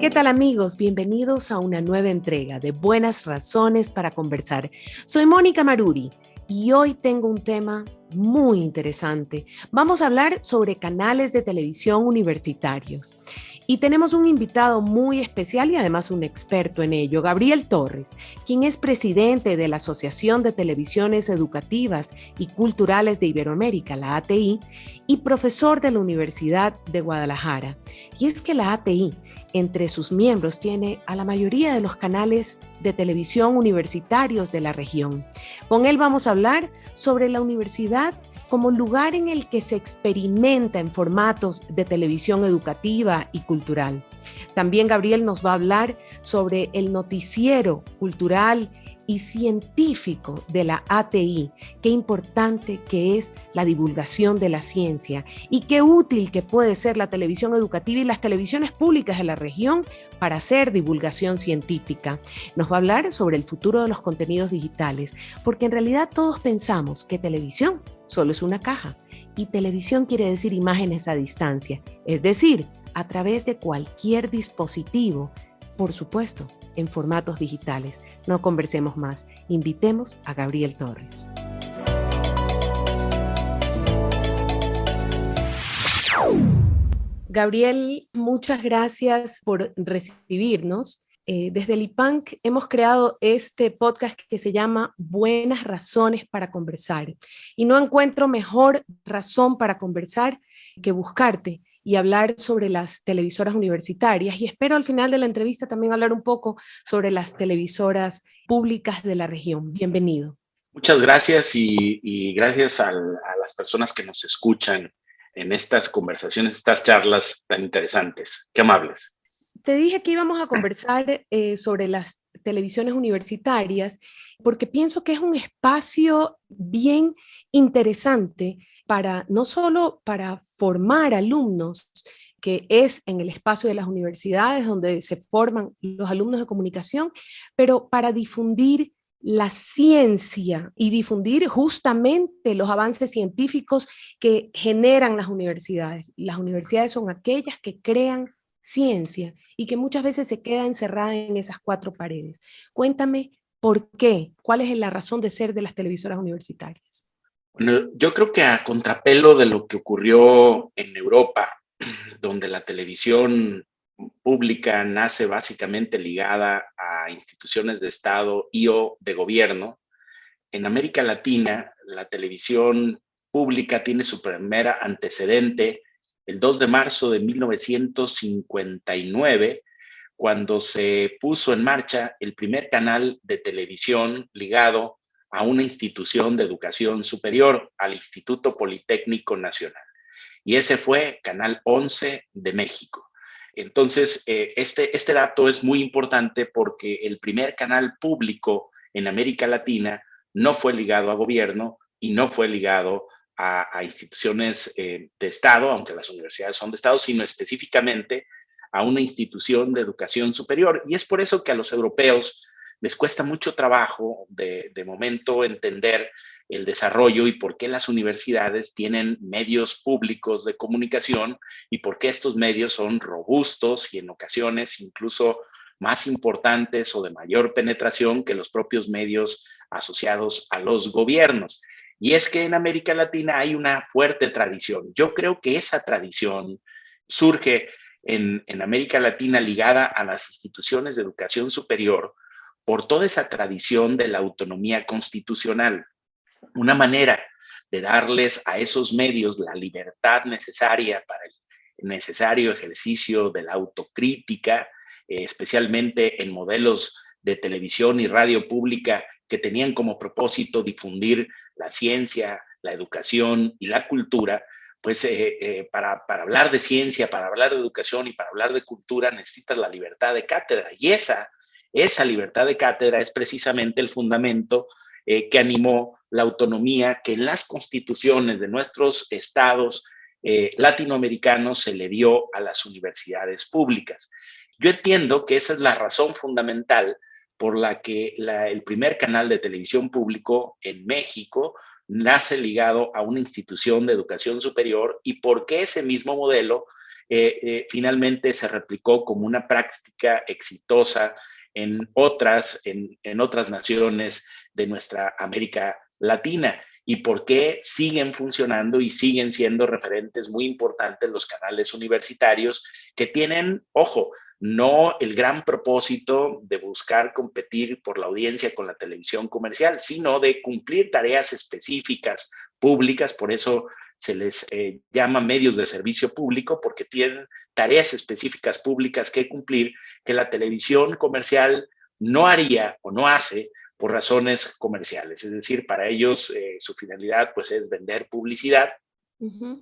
¿Qué tal amigos? Bienvenidos a una nueva entrega de Buenas Razones para Conversar. Soy Mónica Maruri y hoy tengo un tema muy interesante. Vamos a hablar sobre canales de televisión universitarios. Y tenemos un invitado muy especial y además un experto en ello, Gabriel Torres, quien es presidente de la Asociación de Televisiones Educativas y Culturales de Iberoamérica, la ATI, y profesor de la Universidad de Guadalajara. Y es que la ATI, entre sus miembros, tiene a la mayoría de los canales de televisión universitarios de la región. Con él vamos a hablar sobre la universidad como lugar en el que se experimenta en formatos de televisión educativa y cultural. También Gabriel nos va a hablar sobre el noticiero cultural y científico de la ATI, qué importante que es la divulgación de la ciencia y qué útil que puede ser la televisión educativa y las televisiones públicas de la región para hacer divulgación científica. Nos va a hablar sobre el futuro de los contenidos digitales, porque en realidad todos pensamos que televisión solo es una caja y televisión quiere decir imágenes a distancia, es decir, a través de cualquier dispositivo, por supuesto, en formatos digitales. No conversemos más. Invitemos a Gabriel Torres. Gabriel, muchas gracias por recibirnos. Desde el IPANC hemos creado este podcast que se llama Buenas Razones para Conversar. Y no encuentro mejor razón para conversar que buscarte y hablar sobre las televisoras universitarias. Y espero al final de la entrevista también hablar un poco sobre las televisoras públicas de la región. Bienvenido. Muchas gracias y gracias a las personas que nos escuchan en estas conversaciones, estas charlas tan interesantes. Qué amables. Te dije que íbamos a conversar sobre las televisiones universitarias porque pienso que es un espacio bien interesante para no solo para formar alumnos, que es en el espacio de las universidades donde se forman los alumnos de comunicación, pero para difundir la ciencia y difundir justamente los avances científicos que generan las universidades. Las universidades son aquellas que crean ciencia y que muchas veces se queda encerrada en esas cuatro paredes. Cuéntame por qué, cuál es la razón de ser de las televisoras universitarias. Bueno, yo creo que a contrapelo de lo que ocurrió en Europa, donde la televisión pública nace básicamente ligada a instituciones de Estado y o de gobierno, en América Latina la televisión pública tiene su primer antecedente el 2 de marzo de 1959, cuando se puso en marcha el primer canal de televisión ligado a una institución de educación superior, al Instituto Politécnico Nacional. Y ese fue Canal 11 de México. Entonces, este dato es muy importante porque el primer canal público en América Latina no fue ligado a gobierno y no fue ligado a instituciones de Estado, aunque las universidades son de Estado, sino específicamente a una institución de educación superior. Y es por eso que a los europeos les cuesta mucho trabajo de momento entender el desarrollo y por qué las universidades tienen medios públicos de comunicación y por qué estos medios son robustos y en ocasiones incluso más importantes o de mayor penetración que los propios medios asociados a los gobiernos. Y es que en América Latina hay una fuerte tradición. Yo creo que esa tradición surge en América Latina ligada a las instituciones de educación superior por toda esa tradición de la autonomía constitucional. Una manera de darles a esos medios la libertad necesaria para el necesario ejercicio de la autocrítica, especialmente en modelos de televisión y radio pública que tenían como propósito difundir la ciencia, la educación y la cultura, pues para hablar de ciencia, para hablar de educación y para hablar de cultura necesitas la libertad de cátedra. Y esa libertad de cátedra es precisamente el fundamento que animó la autonomía que en las constituciones de nuestros estados latinoamericanos se le dio a las universidades públicas. Yo entiendo que esa es la razón fundamental por la que el primer canal de televisión público en México nace ligado a una institución de educación superior y por qué ese mismo modelo finalmente se replicó como una práctica exitosa en otras naciones de nuestra América Latina, y por qué siguen funcionando y siguen siendo referentes muy importantes los canales universitarios que tienen, ojo, no el gran propósito de buscar competir por la audiencia con la televisión comercial, sino de cumplir tareas específicas públicas. Por eso se les llama medios de servicio público, porque tienen tareas específicas públicas que cumplir que la televisión comercial no haría o no hace por razones comerciales. Es decir, para ellos su finalidad pues es vender publicidad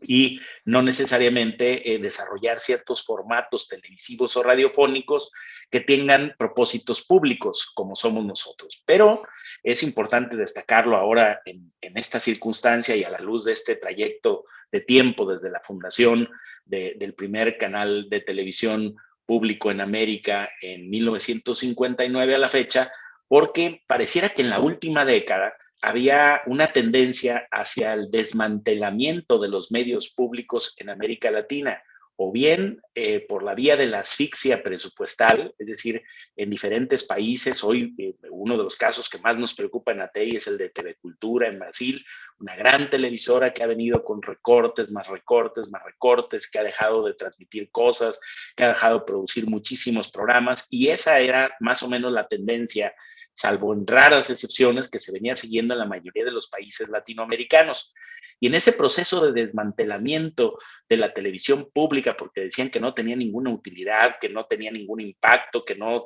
y no necesariamente desarrollar ciertos formatos televisivos o radiofónicos que tengan propósitos públicos como somos nosotros. Pero es importante destacarlo ahora en esta circunstancia y a la luz de este trayecto de tiempo desde la fundación del primer canal de televisión público en América en 1959 a la fecha, porque pareciera que en la última década había una tendencia hacia el desmantelamiento de los medios públicos en América Latina, o bien por la vía de la asfixia presupuestal, es decir, en diferentes países. Hoy uno de los casos que más nos preocupa en ATEI es el de TV Cultura en Brasil, una gran televisora que ha venido con recortes, más recortes, más recortes, que ha dejado de transmitir cosas, que ha dejado de producir muchísimos programas, y esa era más o menos la tendencia, salvo en raras excepciones, que se venía siguiendo en la mayoría de los países latinoamericanos. Y en ese proceso de desmantelamiento de la televisión pública, porque decían que no tenía ninguna utilidad, que no tenía ningún impacto, que no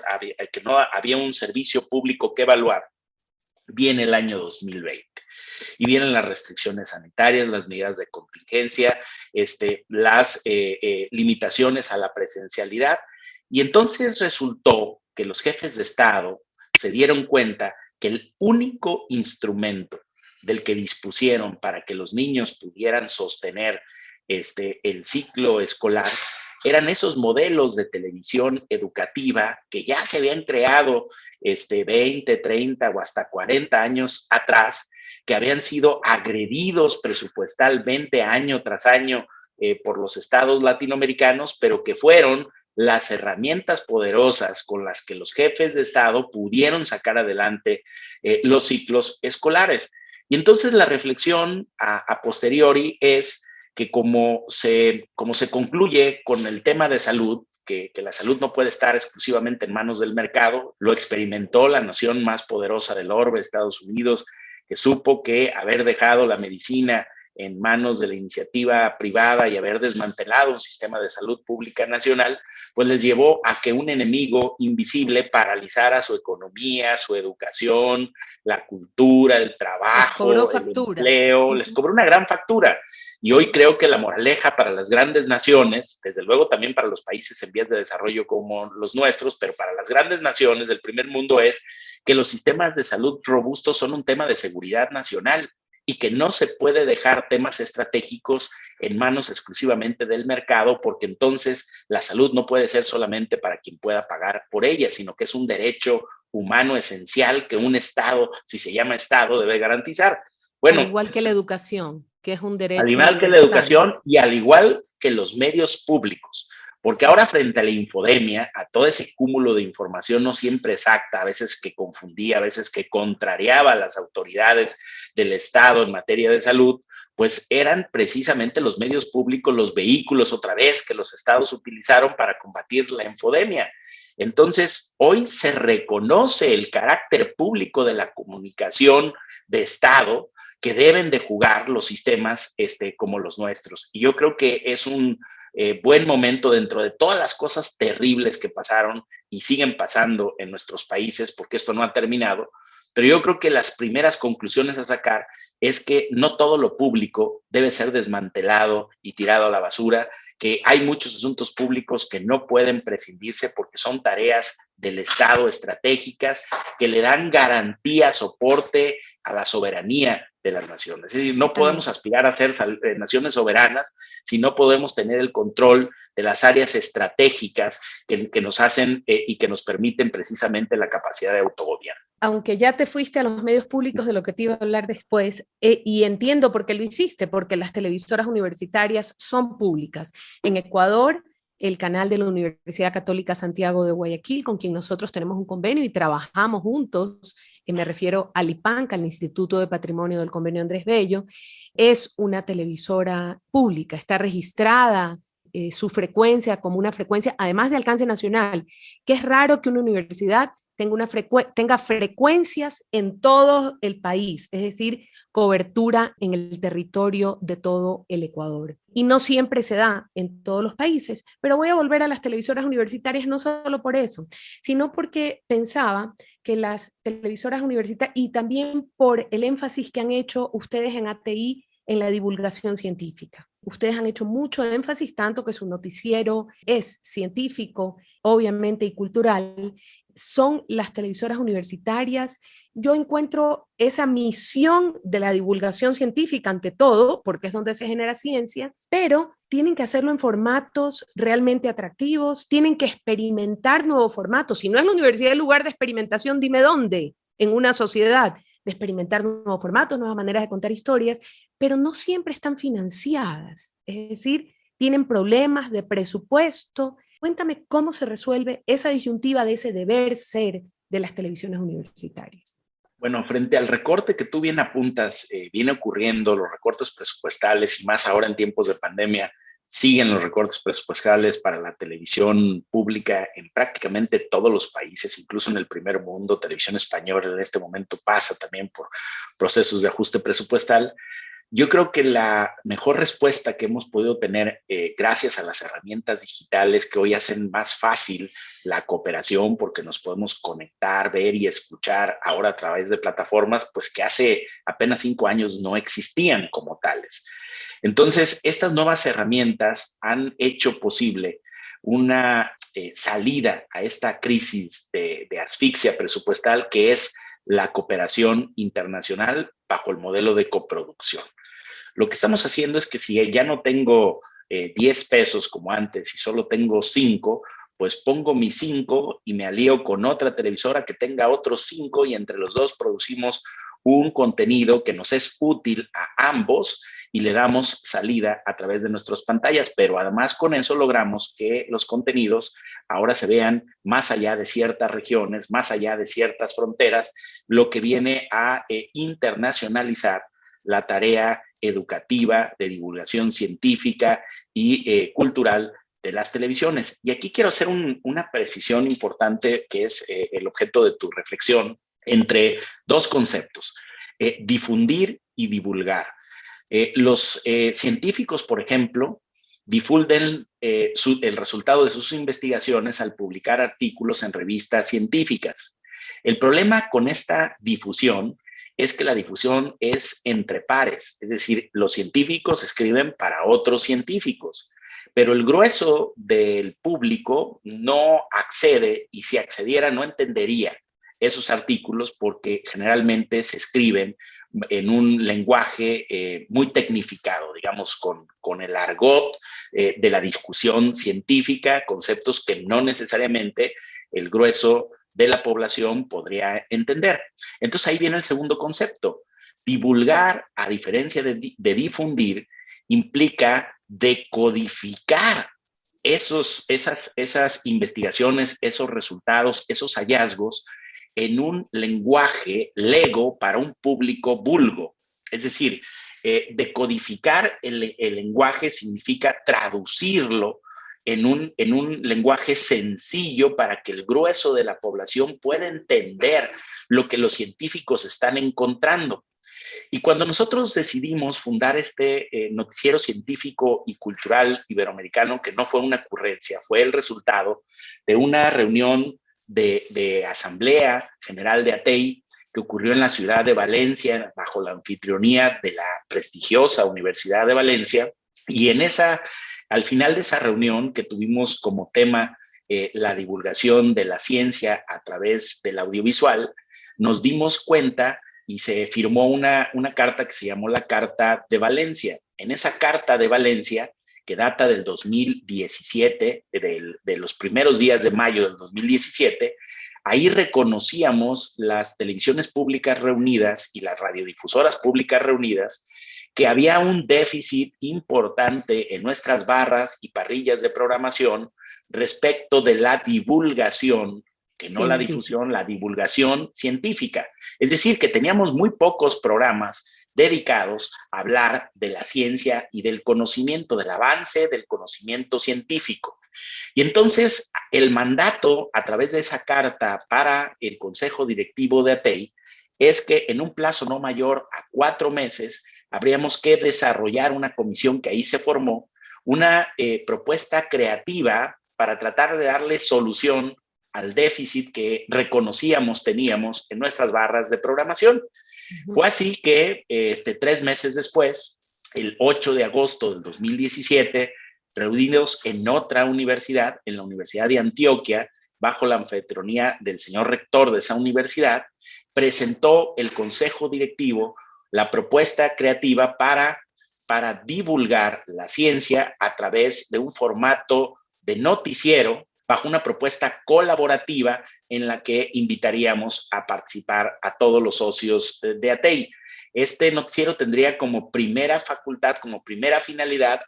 había un servicio público que evaluar, viene el año 2020. Y vienen las restricciones sanitarias, las medidas de contingencia, las limitaciones a la presencialidad. Y entonces resultó que los jefes de Estado se dieron cuenta que el único instrumento del que dispusieron para que los niños pudieran sostener el ciclo escolar eran esos modelos de televisión educativa que ya se habían creado 20, 30 o hasta 40 años atrás, que habían sido agredidos presupuestalmente año tras año por los estados latinoamericanos, pero que fueron las herramientas poderosas con las que los jefes de Estado pudieron sacar adelante los ciclos escolares. Y entonces la reflexión a posteriori es que como se concluye con el tema de salud, que la salud no puede estar exclusivamente en manos del mercado, lo experimentó la nación más poderosa del orbe, Estados Unidos, que supo que haber dejado la medicina en manos de la iniciativa privada y haber desmantelado un sistema de salud pública nacional, pues les llevó a que un enemigo invisible paralizara su economía, su educación, la cultura, el trabajo, el empleo, les cobró una gran factura. Y hoy creo que la moraleja para las grandes naciones, desde luego también para los países en vías de desarrollo como los nuestros, pero para las grandes naciones del primer mundo, es que los sistemas de salud robustos son un tema de seguridad nacional y que no se puede dejar temas estratégicos en manos exclusivamente del mercado, porque entonces la salud no puede ser solamente para quien pueda pagar por ella, sino que es un derecho humano esencial que un Estado, si se llama Estado, debe garantizar. Bueno, al igual que la educación, que es un derecho al igual que la educación y al igual que los medios públicos. Porque ahora, frente a la infodemia, a todo ese cúmulo de información no siempre exacta, a veces que confundía, a veces que contrariaba a las autoridades del Estado en materia de salud, pues eran precisamente los medios públicos, los vehículos otra vez que los estados utilizaron para combatir la infodemia. Entonces, hoy se reconoce el carácter público de la comunicación de Estado que deben de jugar los sistemas como los nuestros. Y yo creo que es un buen momento dentro de todas las cosas terribles que pasaron y siguen pasando en nuestros países, porque esto no ha terminado, pero yo creo que las primeras conclusiones a sacar es que no todo lo público debe ser desmantelado y tirado a la basura, que hay muchos asuntos públicos que no pueden prescindirse porque son tareas del Estado estratégicas que le dan garantía, soporte a la soberanía de las naciones. Es decir, no podemos aspirar a ser naciones soberanas si no podemos tener el control de las áreas estratégicas que nos hacen y que nos permiten precisamente la capacidad de autogobierno. Aunque ya te fuiste a los medios públicos, de lo que te iba a hablar después, y entiendo por qué lo hiciste, porque las televisoras universitarias son públicas. En Ecuador el canal de la Universidad Católica Santiago de Guayaquil, con quien nosotros tenemos un convenio y trabajamos juntos. Me refiero al IPANC, al Instituto de Patrimonio del Convenio Andrés Bello. Es una televisora pública, está registrada su frecuencia como una frecuencia, además de alcance nacional, que es raro que una universidad tenga frecuencias en todo el país, es decir, cobertura en el territorio de todo el Ecuador. Y no siempre se da en todos los países, pero voy a volver a las televisoras universitarias no solo por eso, sino porque pensaba que las televisoras universitarias, y también por el énfasis que han hecho ustedes en ATI en la divulgación científica. Ustedes han hecho mucho énfasis, tanto que su noticiero es científico, obviamente, y cultural. Son las televisoras universitarias. Yo encuentro esa misión de la divulgación científica ante todo, porque es donde se genera ciencia, pero tienen que hacerlo en formatos realmente atractivos, tienen que experimentar nuevos formatos. Si no es la universidad el lugar de experimentación, dime dónde, en una sociedad, de experimentar nuevos formatos, nuevas maneras de contar historias, pero no siempre están financiadas. Es decir, tienen problemas de presupuesto. Cuéntame cómo se resuelve esa disyuntiva de ese deber ser de las televisiones universitarias. Bueno, frente al recorte que tú bien apuntas, viene ocurriendo, los recortes presupuestales y más ahora en tiempos de pandemia, siguen los recortes presupuestales para la televisión pública en prácticamente todos los países, incluso en el primer mundo. Televisión española en este momento pasa también por procesos de ajuste presupuestal. Yo creo que la mejor respuesta que hemos podido tener gracias a las herramientas digitales que hoy hacen más fácil la cooperación porque nos podemos conectar, ver y escuchar ahora a través de plataformas, pues que hace apenas 5 años no existían como tales. Entonces, estas nuevas herramientas han hecho posible una salida a esta crisis de asfixia presupuestal que es la cooperación internacional bajo el modelo de coproducción. Lo que estamos haciendo es que si ya no tengo 10 pesos como antes y solo tengo 5, pues pongo mis 5 y me alío con otra televisora que tenga otros 5 y entre los dos producimos un contenido que nos es útil a ambos y le damos salida a través de nuestras pantallas, pero además con eso logramos que los contenidos ahora se vean más allá de ciertas regiones, más allá de ciertas fronteras, lo que viene a internacionalizar la tarea educativa, de divulgación científica y cultural de las televisiones. Y aquí quiero hacer una precisión importante que es el objeto de tu reflexión entre dos conceptos, difundir y divulgar. Los científicos, por ejemplo, difunden el resultado de sus investigaciones al publicar artículos en revistas científicas. El problema con esta difusión es que la difusión es entre pares, es decir, los científicos escriben para otros científicos, pero el grueso del público no accede y si accediera no entendería esos artículos porque generalmente se escriben en un lenguaje muy tecnificado, digamos, con el argot de la discusión científica, conceptos que no necesariamente el grueso de la población podría entender. Entonces ahí viene el segundo concepto. Divulgar, a diferencia de difundir, implica decodificar esas investigaciones, esos resultados, esos hallazgos en un lenguaje lego para un público vulgo. Es decir, decodificar el lenguaje significa traducirlo en un lenguaje sencillo para que el grueso de la población pueda entender lo que los científicos están encontrando. Y cuando nosotros decidimos fundar este noticiero científico y cultural iberoamericano, que no fue una ocurrencia, fue el resultado de una reunión de Asamblea General de ATEI que ocurrió en la ciudad de Valencia, bajo la anfitrionía de la prestigiosa Universidad de Valencia, y al final de esa reunión que tuvimos como tema la divulgación de la ciencia a través del audiovisual, nos dimos cuenta y se firmó una carta que se llamó la Carta de Valencia. En esa Carta de Valencia, que data del 2017, de los primeros días de mayo del 2017, ahí reconocíamos las televisiones públicas reunidas y las radiodifusoras públicas reunidas que había un déficit importante en nuestras barras y parrillas de programación respecto de la divulgación, que no la difusión, la divulgación científica. Es decir, que teníamos muy pocos programas dedicados a hablar de la ciencia y del conocimiento, del avance del conocimiento científico. Y entonces el mandato a través de esa carta para el Consejo Directivo de ATEI es que en un plazo no mayor a 4 meses habríamos que desarrollar una comisión que ahí se formó, una propuesta creativa para tratar de darle solución al déficit que reconocíamos teníamos en nuestras barras de programación. Fue así que 3 meses después, el 8 de agosto del 2017, reunidos en otra universidad, en la Universidad de Antioquia, bajo la anfitrionía del señor rector de esa universidad, presentó el consejo directivo la propuesta creativa para divulgar la ciencia a través de un formato de noticiero, bajo una propuesta colaborativa en la que invitaríamos a participar a todos los socios de ATEI. Este noticiero tendría como primera facultad, como primera finalidad,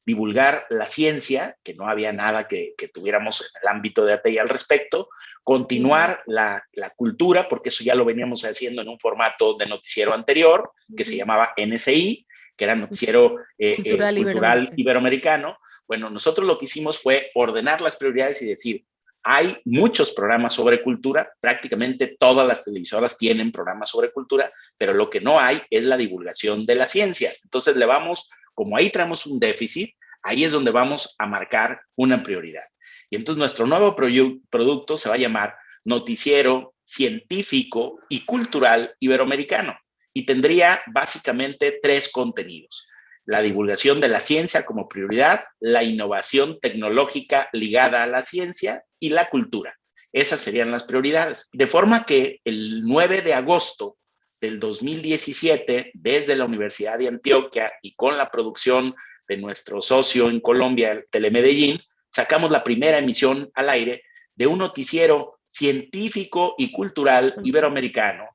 divulgar la ciencia, que no había nada que tuviéramos en el ámbito de ATEI al respecto, continuar la cultura, porque eso ya lo veníamos haciendo en un formato de noticiero anterior, que se llamaba NCI, que era Noticiero Cultural Iberoamericano. Bueno, nosotros lo que hicimos fue ordenar las prioridades y decir, hay muchos programas sobre cultura, prácticamente todas las televisoras tienen programas sobre cultura, pero lo que no hay es la divulgación de la ciencia. Entonces le vamos, como ahí traemos un déficit, ahí es donde vamos a marcar una prioridad. Y entonces nuestro nuevo producto se va a llamar Noticiero Científico y Cultural Iberoamericano y tendría básicamente 3 contenidos: la divulgación de la ciencia como prioridad, la innovación tecnológica ligada a la ciencia y la cultura. Esas serían las prioridades. De forma que el 9 de agosto del 2017, desde la Universidad de Antioquia y con la producción de nuestro socio en Colombia, Telemedellín, sacamos la primera emisión al aire de un noticiero científico y cultural iberoamericano.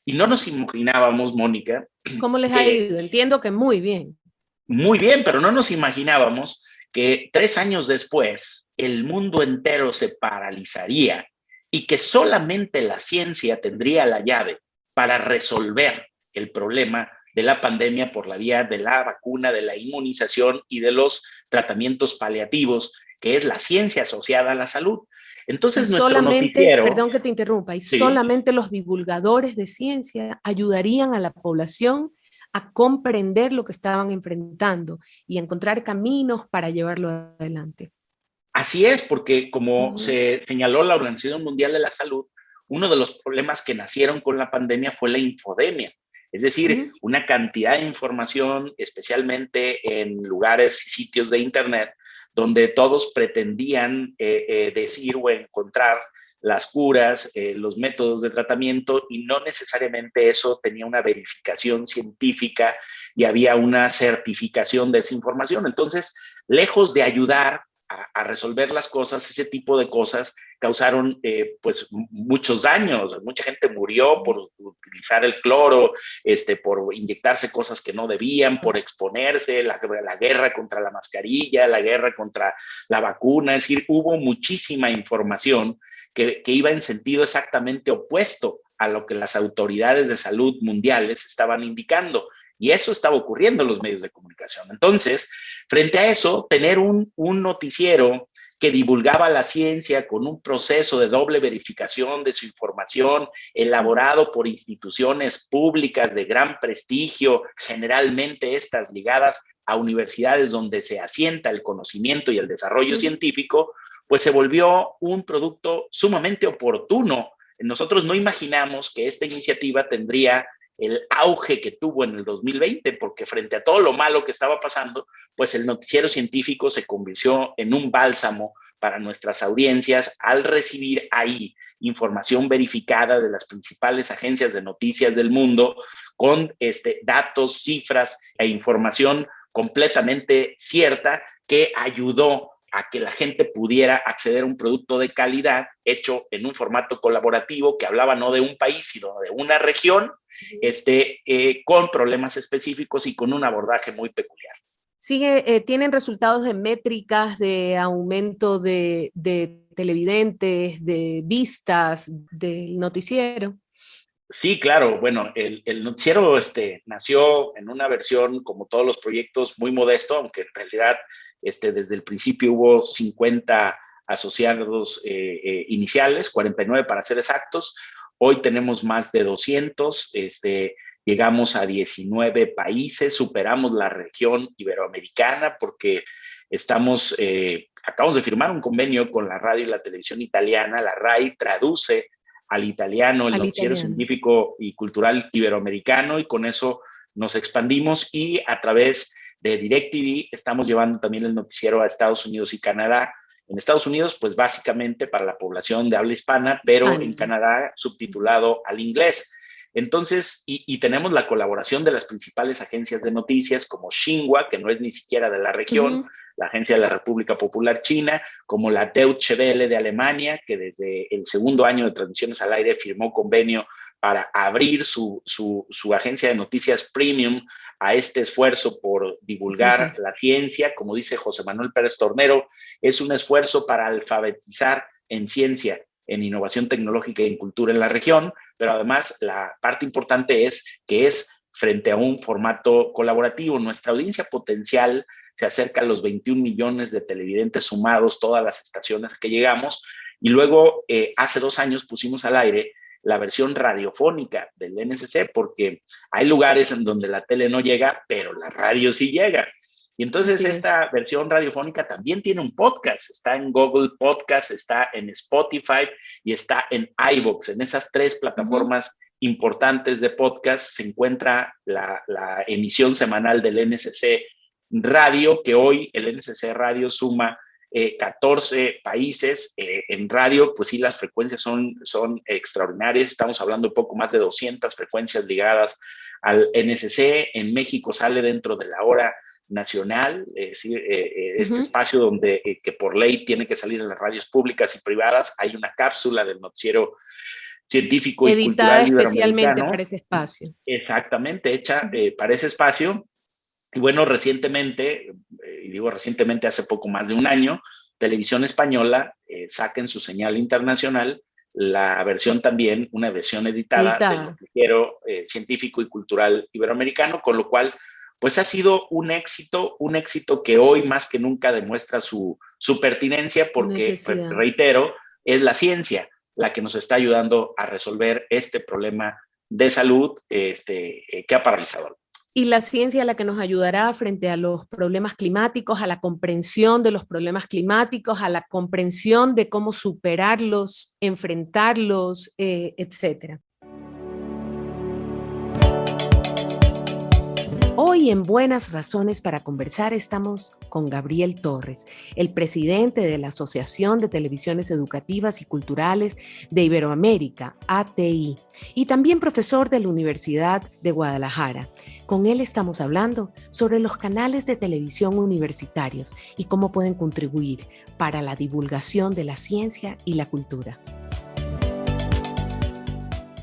Y no nos imaginábamos, Mónica. ¿Cómo les ha ido? Entiendo que muy bien. Muy bien, pero no nos imaginábamos que 3 años después el mundo entero se paralizaría y que solamente la ciencia tendría la llave para resolver el problema de la pandemia por la vía de la vacuna, de la inmunización y de los tratamientos paliativos, que es la ciencia asociada a la salud. Entonces, nuestro noticiero... Perdón que te interrumpa, y sí, solamente los divulgadores de ciencia ayudarían a la población a comprender lo que estaban enfrentando y encontrar caminos para llevarlo adelante. Así es, porque como se señaló la Organización Mundial de la Salud, uno de los problemas que nacieron con la pandemia fue la infodemia. Es decir, una cantidad de información, especialmente en lugares y sitios de Internet, donde todos pretendían decir o encontrar las curas, los métodos de tratamiento, y no necesariamente eso tenía una verificación científica y había una certificación de esa información. Entonces, lejos de ayudar a resolver las cosas, ese tipo de cosas causaron pues muchos daños. Mucha gente murió por utilizar el cloro, por inyectarse cosas que no debían, por exponerse, la guerra contra la mascarilla, la guerra contra la vacuna. Es decir, hubo muchísima información que iba en sentido exactamente opuesto a lo que las autoridades de salud mundiales estaban indicando. Y eso estaba ocurriendo en los medios de comunicación. Entonces, frente a eso, tener un noticiero que divulgaba la ciencia con un proceso de doble verificación de su información, elaborado por instituciones públicas de gran prestigio, generalmente estas ligadas a universidades donde se asienta el conocimiento y el desarrollo científico, pues se volvió un producto sumamente oportuno. Nosotros no imaginamos que esta iniciativa tendría el auge que tuvo en el 2020, porque frente a todo lo malo que estaba pasando, pues el noticiero científico se convirtió en un bálsamo para nuestras audiencias al recibir ahí información verificada de las principales agencias de noticias del mundo, con datos, cifras e información completamente cierta que ayudó a que la gente pudiera acceder a un producto de calidad hecho en un formato colaborativo que hablaba no de un país, sino de una región, con problemas específicos y con un abordaje muy peculiar. ¿Tienen resultados de métricas, de aumento de televidentes, de vistas del noticiero? Sí, claro. Bueno, el noticiero nació en una versión, como todos los proyectos, muy modesto, aunque en realidad desde el principio hubo 50 asociados iniciales, 49 para ser exactos. Hoy tenemos más de 200, llegamos a 19 países, superamos la región iberoamericana porque acabamos de firmar un convenio con la radio y la televisión italiana. La RAI traduce al italiano el noticiero científico y cultural iberoamericano, y con eso nos expandimos, y a través de DirecTV estamos llevando también el noticiero a Estados Unidos y Canadá. En Estados Unidos, pues básicamente para la población de habla hispana, pero en Canadá subtitulado al inglés. Entonces, y tenemos la colaboración de las principales agencias de noticias como Xinhua, que no es ni siquiera de la región, la Agencia de la República Popular China, como la Deutsche Welle de Alemania, que desde el segundo año de transmisiones al aire firmó convenio para abrir su agencia de noticias premium a este esfuerzo por divulgar la ciencia. Como dice José Manuel Pérez Tornero, es un esfuerzo para alfabetizar en ciencia, en innovación tecnológica y en cultura en la región, pero además la parte importante es que es frente a un formato colaborativo. Nuestra audiencia potencial se acerca a los 21 millones de televidentes sumados, todas las estaciones que llegamos, y luego hace 2 años pusimos al aire la versión radiofónica del NSC, porque hay lugares en donde la tele no llega, pero la radio sí llega. Y entonces esta versión radiofónica también tiene un podcast, está en Google Podcast, está en Spotify y está en iVoox. En esas 3 plataformas importantes de podcast se encuentra la emisión semanal del NSC Radio, que hoy el NSC Radio suma 14 países. En radio, pues sí, las frecuencias son extraordinarias. Estamos hablando de poco más de 200 frecuencias ligadas al NSC. En México sale dentro de la hora nacional, es decir, este espacio donde que por ley tiene que salir en las radios públicas y privadas. Hay una cápsula del noticiero científico y cultural especialmente para ese espacio. Exactamente, hecha para ese espacio. Y bueno, recientemente, y digo recientemente, hace poco más de un año, Televisión Española saca en su señal internacional la versión también, una versión editada del noticiero científico y cultural iberoamericano, con lo cual pues ha sido un éxito que hoy más que nunca demuestra su pertinencia, porque, reitero, es la ciencia la que nos está ayudando a resolver este problema de salud que ha paralizado. Y la ciencia la que nos ayudará frente a los problemas climáticos, a la comprensión de los problemas climáticos, a la comprensión de cómo superarlos, enfrentarlos, etcétera. Hoy en Buenas Razones para Conversar estamos con Gabriel Torres, el presidente de la Asociación de Televisiones Educativas y Culturales de Iberoamérica, ATI, y también profesor de la Universidad de Guadalajara. Con él estamos hablando sobre los canales de televisión universitarios y cómo pueden contribuir para la divulgación de la ciencia y la cultura.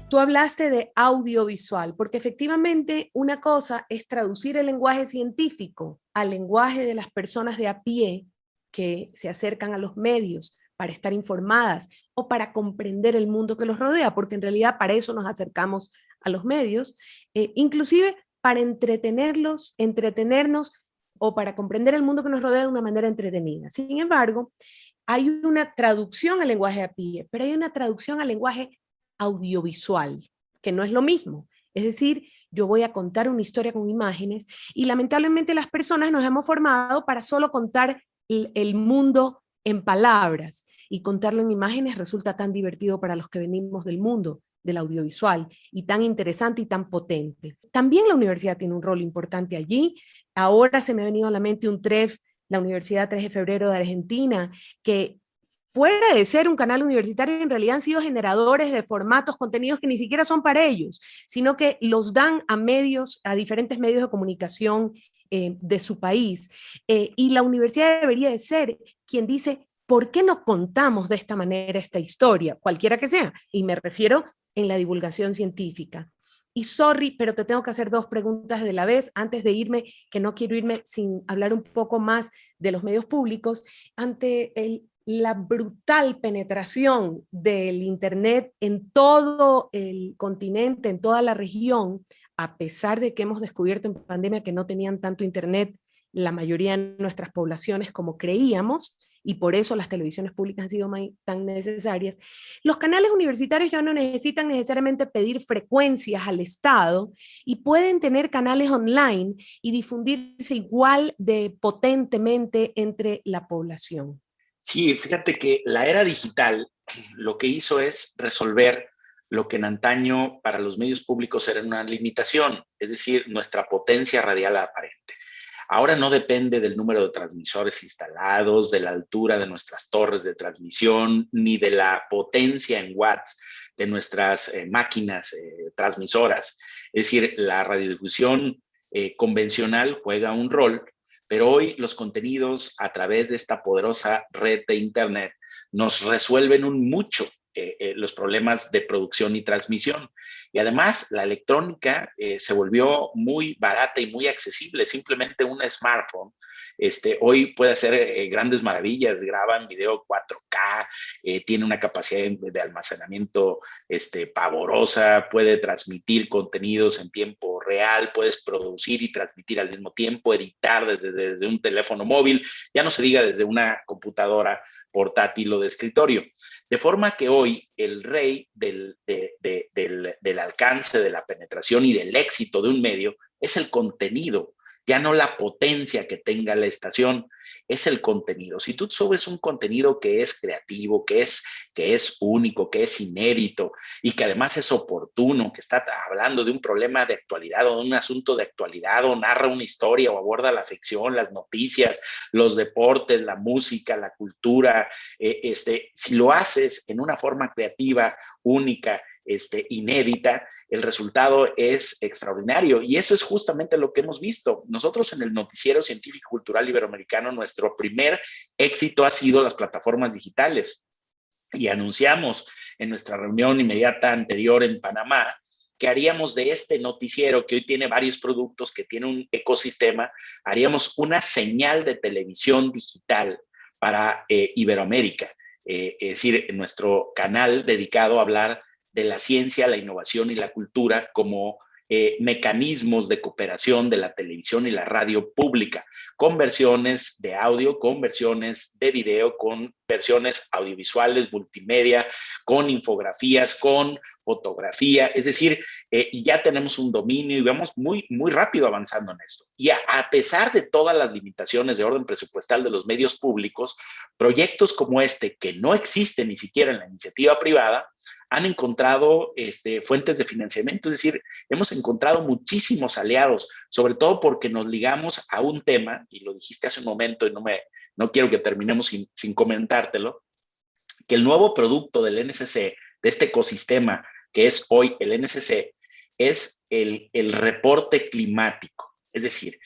Tú hablaste de audiovisual, porque efectivamente una cosa es traducir el lenguaje científico al lenguaje de las personas de a pie que se acercan a los medios para estar informadas o para comprender el mundo que los rodea, porque en realidad para eso nos acercamos a los medios, inclusive para entretenernos o para comprender el mundo que nos rodea de una manera entretenida. Sin embargo, hay una traducción al lenguaje a pie, pero hay una traducción al lenguaje audiovisual, que no es lo mismo. Es decir, yo voy a contar una historia con imágenes y lamentablemente las personas nos hemos formado para solo contar el mundo en palabras, y contarlo en imágenes resulta tan divertido para los que venimos del mundo del audiovisual y tan interesante y tan potente. También la universidad tiene un rol importante allí. Ahora se me ha venido a la mente un TREF, la Universidad 3 de Febrero de Argentina, que fuera de ser un canal universitario, en realidad han sido generadores de formatos, contenidos que ni siquiera son para ellos, sino que los dan a medios, a diferentes medios de comunicación de su país. Y la universidad debería de ser quien dice, ¿por qué no contamos de esta manera esta historia? Cualquiera que sea. Y me refiero en la divulgación científica. Y sorry, pero te tengo que hacer dos preguntas de la vez antes de irme, que no quiero irme sin hablar un poco más de los medios públicos. Ante la brutal penetración del Internet en todo el continente, en toda la región, a pesar de que hemos descubierto en pandemia que no tenían tanto Internet la mayoría de nuestras poblaciones como creíamos, y por eso las televisiones públicas han sido tan necesarias, los canales universitarios ya no necesitan necesariamente pedir frecuencias al Estado y pueden tener canales online y difundirse igual de potentemente entre la población. Sí, fíjate que la era digital lo que hizo es resolver lo que en antaño para los medios públicos era una limitación, es decir, nuestra potencia radial aparente. Ahora no depende del número de transmisores instalados, de la altura de nuestras torres de transmisión, ni de la potencia en watts de nuestras máquinas transmisoras. Es decir, la radiodifusión convencional juega un rol, pero hoy los contenidos a través de esta poderosa red de Internet nos resuelven mucho los problemas de producción y transmisión. Y además, la electrónica se volvió muy barata y muy accesible. Simplemente un smartphone hoy puede hacer grandes maravillas, graba en video 4K, tiene una capacidad de almacenamiento pavorosa, puede transmitir contenidos en tiempo real, puedes producir y transmitir al mismo tiempo, editar desde un teléfono móvil, ya no se diga desde una computadora portátil o de escritorio. De forma que hoy el rey del alcance, de la penetración y del éxito de un medio es el contenido, ya no la potencia que tenga la estación, es el contenido. Si tú subes un contenido que es creativo, que es único, que es inédito y que además es oportuno, que está hablando de un problema de actualidad o de un asunto de actualidad o narra una historia o aborda la ficción, las noticias, los deportes, la música, la cultura, si lo haces en una forma creativa, única, inédita, el resultado es extraordinario. Y eso es justamente lo que hemos visto. Nosotros en el Noticiero Científico Cultural Iberoamericano, nuestro primer éxito ha sido las plataformas digitales. Y anunciamos en nuestra reunión inmediata anterior en Panamá que haríamos de este noticiero, que hoy tiene varios productos, que tiene un ecosistema, haríamos una señal de televisión digital para Iberoamérica. Es decir, nuestro canal dedicado a hablar de la ciencia, la innovación y la cultura como mecanismos de cooperación de la televisión y la radio pública, con versiones de audio, con versiones de video, con versiones audiovisuales, multimedia, con infografías, con fotografía, es decir, y ya tenemos un dominio y vamos muy, muy rápido avanzando en esto. Y a pesar de todas las limitaciones de orden presupuestal de los medios públicos, proyectos como este, que no existen ni siquiera en la iniciativa privada, han encontrado fuentes de financiamiento, es decir, hemos encontrado muchísimos aliados, sobre todo porque nos ligamos a un tema, y lo dijiste hace un momento y no quiero que terminemos sin comentártelo, que el nuevo producto del NSC, de este ecosistema que es hoy el NSC, es el reporte climático. Es decir,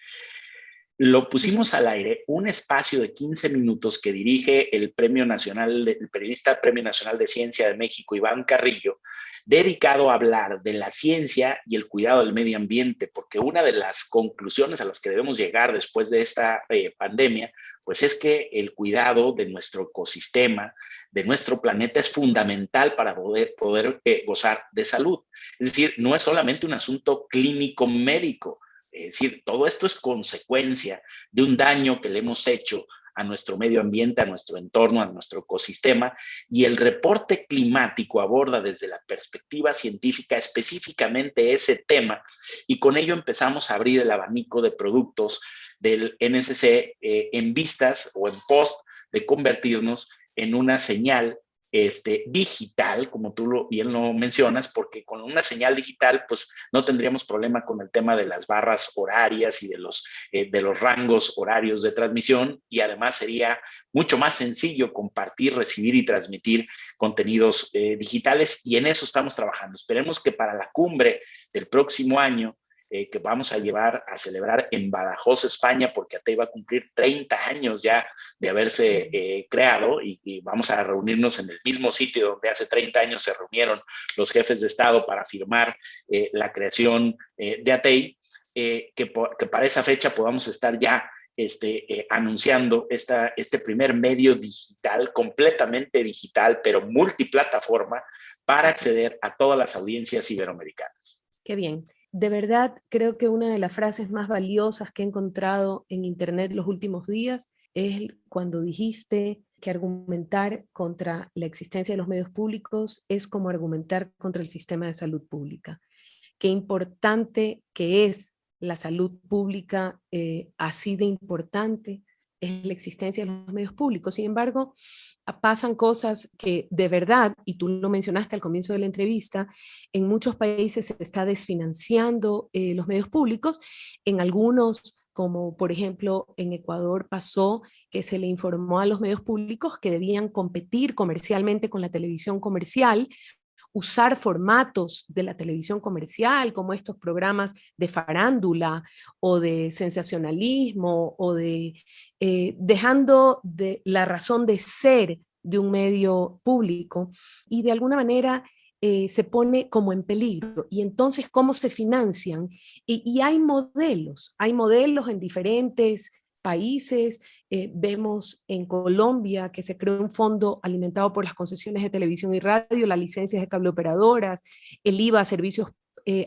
lo pusimos al aire, un espacio de 15 minutos que dirige el periodista Premio Nacional de Ciencia de México, Iván Carrillo, dedicado a hablar de la ciencia y el cuidado del medio ambiente, porque una de las conclusiones a las que debemos llegar después de esta pandemia, pues es que el cuidado de nuestro ecosistema, de nuestro planeta, es fundamental para poder gozar de salud. Es decir, no es solamente un asunto clínico médico. Es decir, todo esto es consecuencia de un daño que le hemos hecho a nuestro medio ambiente, a nuestro entorno, a nuestro ecosistema, y el reporte climático aborda desde la perspectiva científica específicamente ese tema, y con ello empezamos a abrir el abanico de productos del NSC en vistas o en pos de convertirnos en una señal digital, como tú bien lo mencionas, porque con una señal digital, pues no tendríamos problema con el tema de las barras horarias y de los rangos horarios de transmisión, y además sería mucho más sencillo compartir, recibir y transmitir contenidos digitales, y en eso estamos trabajando. Esperemos que para la cumbre del próximo año que vamos a llevar a celebrar en Badajoz, España, porque ATEI va a cumplir 30 años ya de haberse creado y vamos a reunirnos en el mismo sitio donde hace 30 años se reunieron los jefes de Estado para firmar la creación de ATEI, que para esa fecha podamos estar ya anunciando este primer medio digital, completamente digital, pero multiplataforma, para acceder a todas las audiencias iberoamericanas. Qué bien. De verdad, creo que una de las frases más valiosas que he encontrado en Internet los últimos días es cuando dijiste que argumentar contra la existencia de los medios públicos es como argumentar contra el sistema de salud pública. Qué importante que es la salud pública, así de importante es la existencia de los medios públicos. Sin embargo, pasan cosas que de verdad, y tú lo mencionaste al comienzo de la entrevista, en muchos países se está desfinanciando los medios públicos, en algunos, como por ejemplo en Ecuador pasó que se le informó a los medios públicos que debían competir comercialmente con la televisión comercial, usar formatos de la televisión comercial, como estos programas de farándula o de sensacionalismo o dejando de la razón de ser de un medio público y de alguna manera se pone como en peligro. Y entonces, ¿cómo se financian? Y hay modelos en diferentes países. Vemos en Colombia que se creó un fondo alimentado por las concesiones de televisión y radio, las licencias de cable operadoras, el IVA a servicios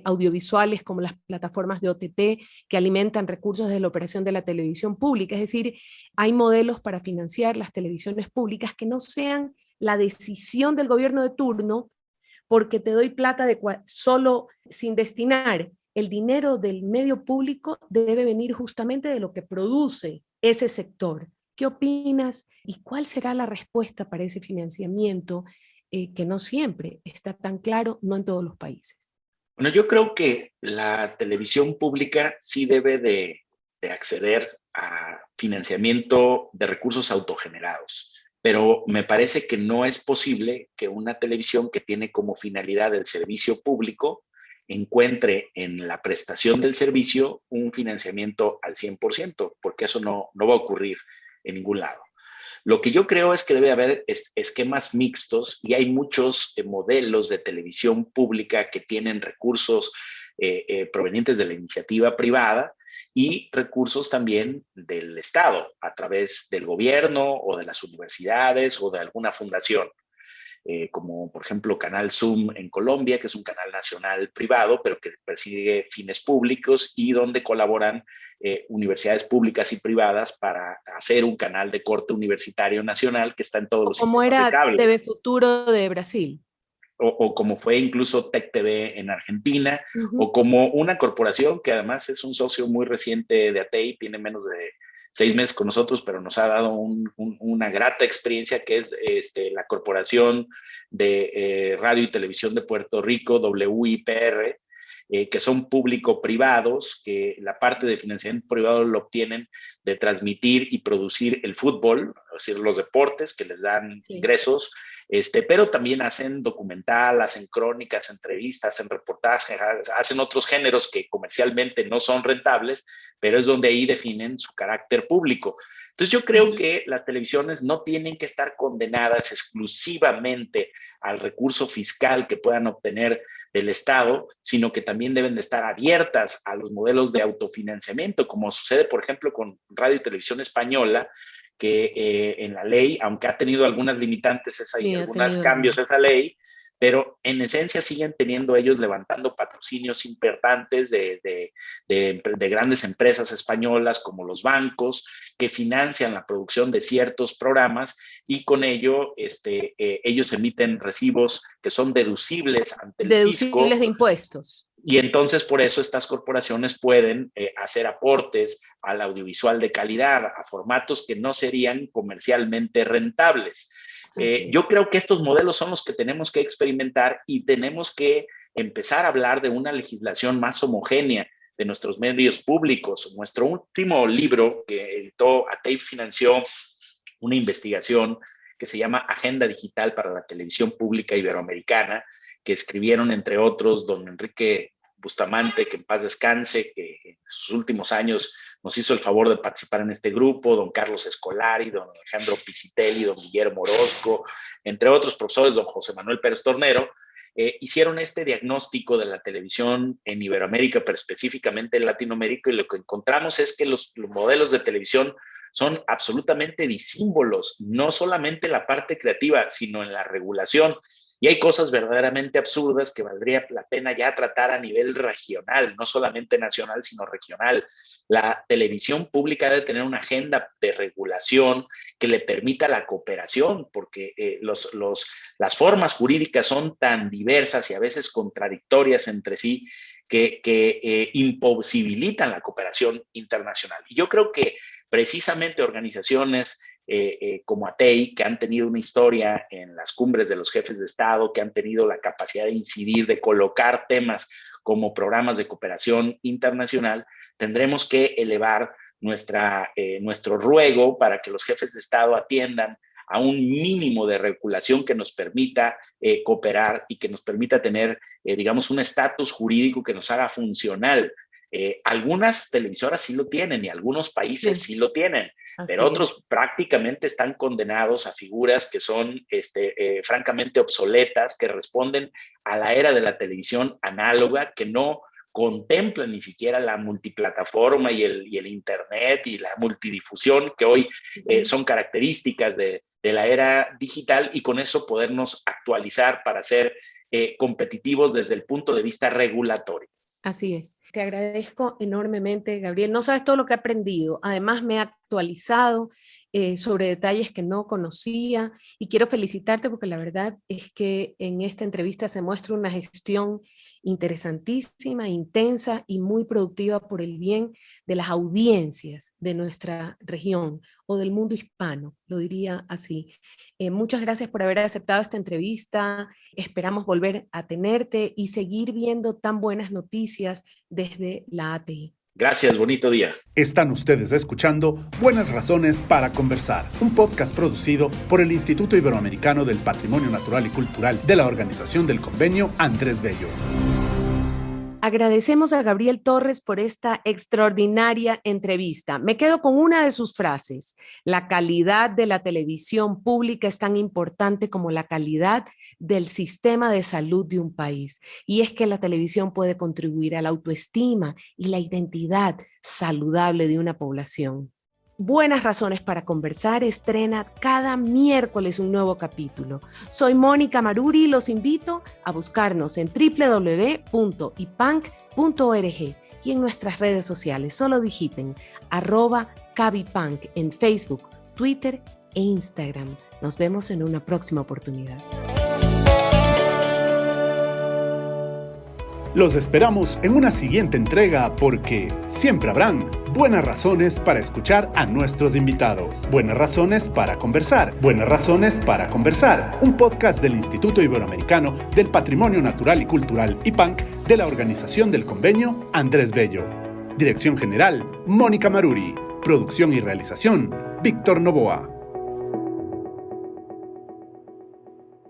audiovisuales como las plataformas de OTT que alimentan recursos de la operación de la televisión pública. Es decir, hay modelos para financiar las televisiones públicas que no sean la decisión del gobierno de turno porque te doy plata solo sin destinar. El dinero del medio público debe venir justamente de lo que produce ese sector. ¿Qué opinas y cuál será la respuesta para ese financiamiento que no siempre está tan claro, no en todos los países? Bueno, yo creo que la televisión pública sí debe de acceder a financiamiento de recursos autogenerados, pero me parece que no es posible que una televisión que tiene como finalidad el servicio público encuentre en la prestación del servicio un financiamiento al 100%, porque eso no va a ocurrir en ningún lado. Lo que yo creo es que debe haber esquemas mixtos y hay muchos modelos de televisión pública que tienen recursos provenientes de la iniciativa privada y recursos también del Estado a través del gobierno o de las universidades o de alguna fundación. Como por ejemplo Canal Zoom en Colombia, que es un canal nacional privado, pero que persigue fines públicos y donde colaboran universidades públicas y privadas para hacer un canal de corte universitario nacional que está en todos los como sistemas de era cable. TV Futuro de Brasil. O como fue incluso Tech TV en Argentina, o como una corporación que además es un socio muy reciente de ATEI, tiene menos de 6 meses con nosotros, pero nos ha dado una grata experiencia, que es la Corporación de Radio y Televisión de Puerto Rico, WIPR, que son público-privados, que la parte de financiamiento privado lo obtienen de transmitir y producir el fútbol, es decir, los deportes que les dan ingresos, pero también hacen documental, hacen crónicas, entrevistas, hacen reportajes, hacen otros géneros que comercialmente no son rentables, pero es donde ahí definen su carácter público. Entonces yo creo que las televisiones no tienen que estar condenadas exclusivamente al recurso fiscal que puedan obtener del Estado, sino que también deben de estar abiertas a los modelos de autofinanciamiento, como sucede, por ejemplo, con Radio y Televisión Española, que en la ley, aunque ha tenido algunas limitantes y algunos cambios esa ley, pero en esencia siguen teniendo ellos levantando patrocinios importantes de grandes empresas españolas como los bancos que financian la producción de ciertos programas y con ello ellos emiten recibos que son deducibles ante el fisco. Deducibles de impuestos. Y entonces por eso estas corporaciones pueden hacer aportes al audiovisual de calidad, a formatos que no serían comercialmente rentables. Yo creo que estos modelos son los que tenemos que experimentar y tenemos que empezar a hablar de una legislación más homogénea de nuestros medios públicos. Nuestro último libro que editó ATEI financió una investigación que se llama Agenda Digital para la Televisión Pública Iberoamericana, que escribieron, entre otros, don Enrique Bustamante, que en paz descanse, que en sus últimos años nos hizo el favor de participar en este grupo, don Carlos Escolari, don Alejandro Pisitelli, don Guillermo Orozco, entre otros profesores, don José Manuel Pérez Tornero, hicieron este diagnóstico de la televisión en Iberoamérica, pero específicamente en Latinoamérica, y lo que encontramos es que los modelos de televisión son absolutamente disímbolos, no solamente en la parte creativa, sino en la regulación. Y hay cosas verdaderamente absurdas que valdría la pena ya tratar a nivel regional, no solamente nacional, sino regional. La televisión pública debe tener una agenda de regulación que le permita la cooperación, porque las formas jurídicas son tan diversas y a veces contradictorias entre sí que imposibilitan la cooperación internacional. Y yo creo que precisamente organizaciones como ATEI, que han tenido una historia en las cumbres de los jefes de Estado, que han tenido la capacidad de incidir, de colocar temas como programas de cooperación internacional, tendremos que elevar nuestro ruego para que los jefes de Estado atiendan a un mínimo de regulación que nos permita cooperar y que nos permita tener, digamos, un estatus jurídico que nos haga funcional. Algunas televisoras sí lo tienen y algunos países sí lo tienen, pero otros prácticamente están condenados a figuras que son francamente obsoletas, que responden a la era de la televisión análoga, que no contemplan ni siquiera la multiplataforma y el internet y la multidifusión que hoy son características de la era digital, y con eso podernos actualizar para ser competitivos desde el punto de vista regulatorio. Así es. Te agradezco enormemente, Gabriel. No sabes todo lo que he aprendido. Además, me he actualizado sobre detalles que no conocía, y quiero felicitarte porque la verdad es que en esta entrevista se muestra una gestión interesantísima, intensa y muy productiva por el bien de las audiencias de nuestra región o del mundo hispano, lo diría así. Muchas gracias por haber aceptado esta entrevista. Esperamos volver a tenerte y seguir viendo tan buenas noticias desde la ATI. Gracias, bonito día. Están ustedes escuchando Buenas Razones para Conversar, un podcast producido por el Instituto Iberoamericano del Patrimonio Natural y Cultural de la Organización del Convenio Andrés Bello. Agradecemos a Gabriel Torres por esta extraordinaria entrevista. Me quedo con una de sus frases: la calidad de la televisión pública es tan importante como la calidad del sistema de salud de un país. Y es que la televisión puede contribuir a la autoestima y la identidad saludable de una población. Buenas Razones para Conversar estrena cada miércoles un nuevo capítulo. Soy Mónica Maruri y los invito a buscarnos en www.ipanc.org y en nuestras redes sociales. Solo digiten @cabipanc en Facebook, Twitter e Instagram. Nos vemos en una próxima oportunidad. Los esperamos en una siguiente entrega porque siempre habrán buenas razones para escuchar a nuestros invitados. Buenas razones para conversar. Buenas razones para conversar. Un podcast del Instituto Iberoamericano del Patrimonio Natural y Cultural IPANC de la Organización del Convenio Andrés Bello. Dirección General, Mónica Maruri. Producción y realización, Víctor Novoa.